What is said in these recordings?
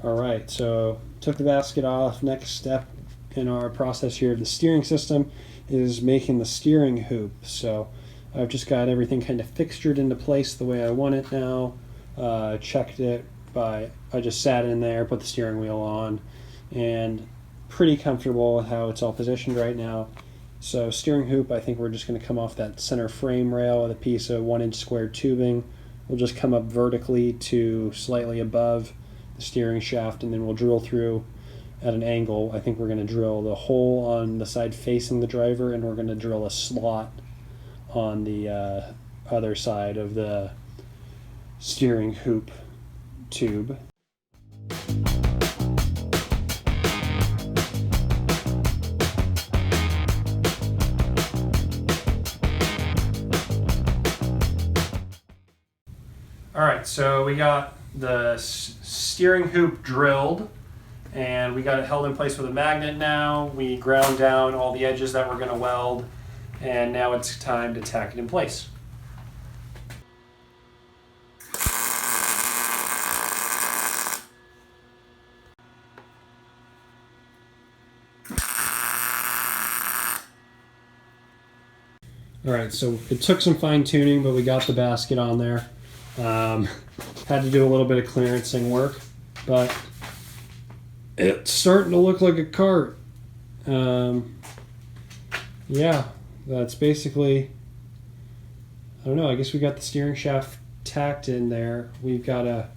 Alright, so took the basket off. Next step in our process here of the steering system is making the steering hoop. So I've just got everything kind of fixtured into place the way I want it now. Checked it I just sat in there, put the steering wheel on, and pretty comfortable with how it's all positioned right now. So steering hoop, I think we're just going to come off that center frame rail with a piece of 1-inch square tubing. We'll just come up vertically to slightly above the steering shaft, and then we'll drill through at an angle. I think we're going to drill the hole on the side facing the driver, and we're going to drill a slot on the other side of the steering hoop tube. Alright, so we got the steering hoop drilled, and we got it held in place with a magnet now. We ground down all the edges that we're going to weld, and now it's time to tack it in place. Alright, so it took some fine tuning, but we got the basket on there. Had to do a little bit of clearancing work, but it's starting to look like a Kart. Yeah, that's basically, I don't know, I guess we got the steering shaft tacked in there. We've got to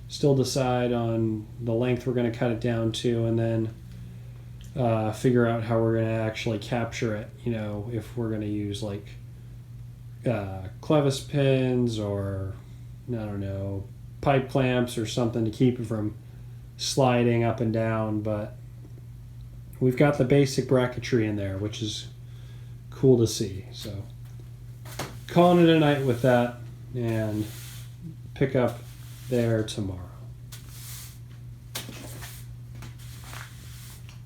still decide on the length we're going to cut it down to, and then figure out how we're going to actually capture it. You know, if we're going to use like clevis pins or, I don't know, pipe clamps or something to keep it from sliding up and down. But we've got the basic bracketry in there, which is cool to see. So calling it a night with that, and pick up there tomorrow.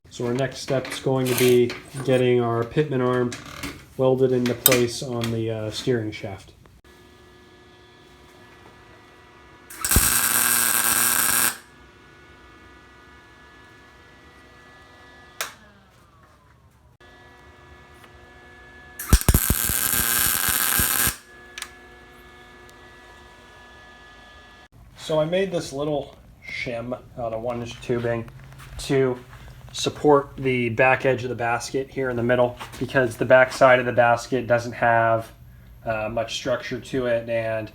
So our next step is going to be getting our pitman arm welded into place on the steering shaft. So I made this little shim out of 1-inch tubing to support the back edge of the basket here in the middle, because the back side of the basket doesn't have much structure to it, and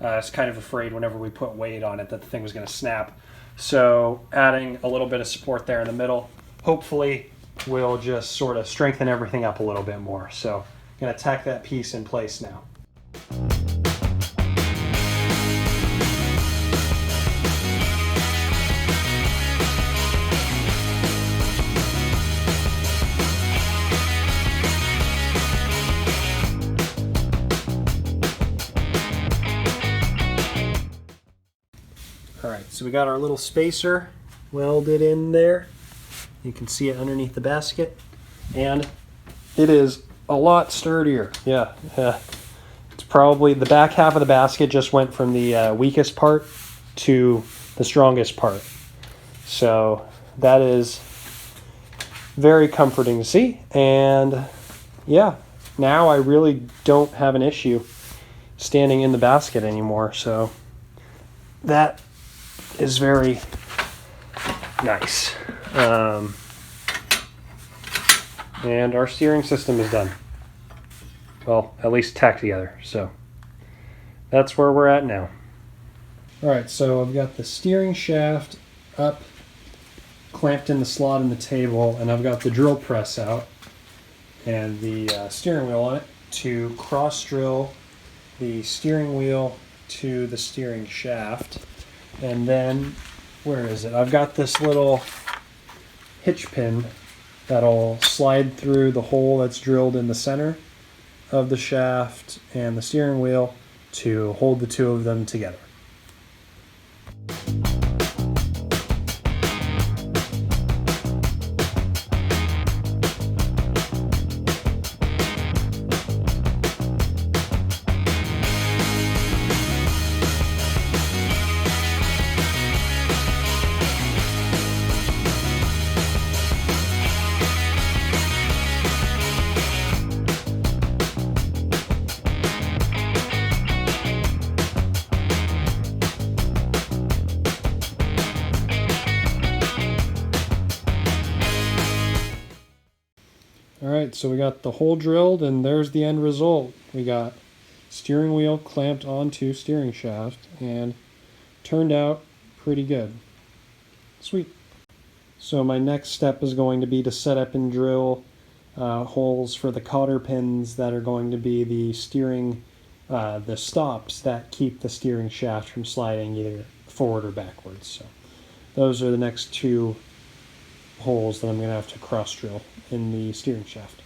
I was kind of afraid whenever we put weight on it that the thing was going to snap. So adding a little bit of support there in the middle hopefully will just sort of strengthen everything up a little bit more. So I'm going to tack that piece in place now. Alright, so we got our little spacer welded in there. You can see it underneath the basket, and it is a lot sturdier. Yeah, it's probably the back half of the basket just went from the weakest part to the strongest part. So that is very comforting to see, and yeah, now I really don't have an issue standing in the basket anymore. So that is very nice. And our steering system is done. Well, at least tacked together. So that's where we're at now. Alright, so I've got the steering shaft up, clamped in the slot in the table, and I've got the drill press out and the steering wheel on it to cross drill the steering wheel to the steering shaft. And then, where is it? I've got this little hitch pin that'll slide through the hole that's drilled in the center of the shaft and the steering wheel to hold the two of them together. Alright, so we got the hole drilled and there's the end result. We got steering wheel clamped onto steering shaft and turned out pretty good. Sweet. So my next step is going to be to set up and drill holes for the cotter pins that are going to be the steering, the stops that keep the steering shaft from sliding either forward or backwards. So those are the next two holes that I'm going to have to cross drill in the steering shaft.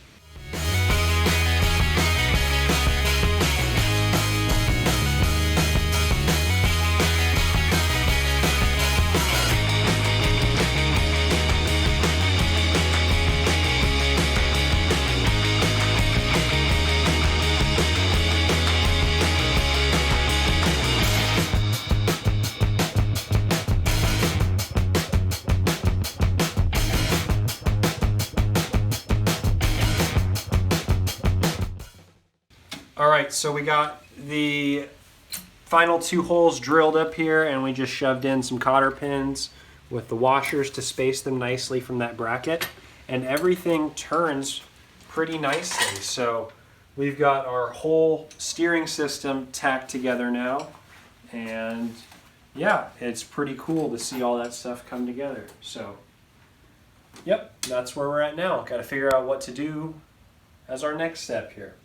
Alright, so we got the final two holes drilled up here and we just shoved in some cotter pins with the washers to space them nicely from that bracket, and everything turns pretty nicely. So we've got our whole steering system tacked together now, and yeah, it's pretty cool to see all that stuff come together. So yep, that's where we're at now. Got to figure out what to do as our next step here.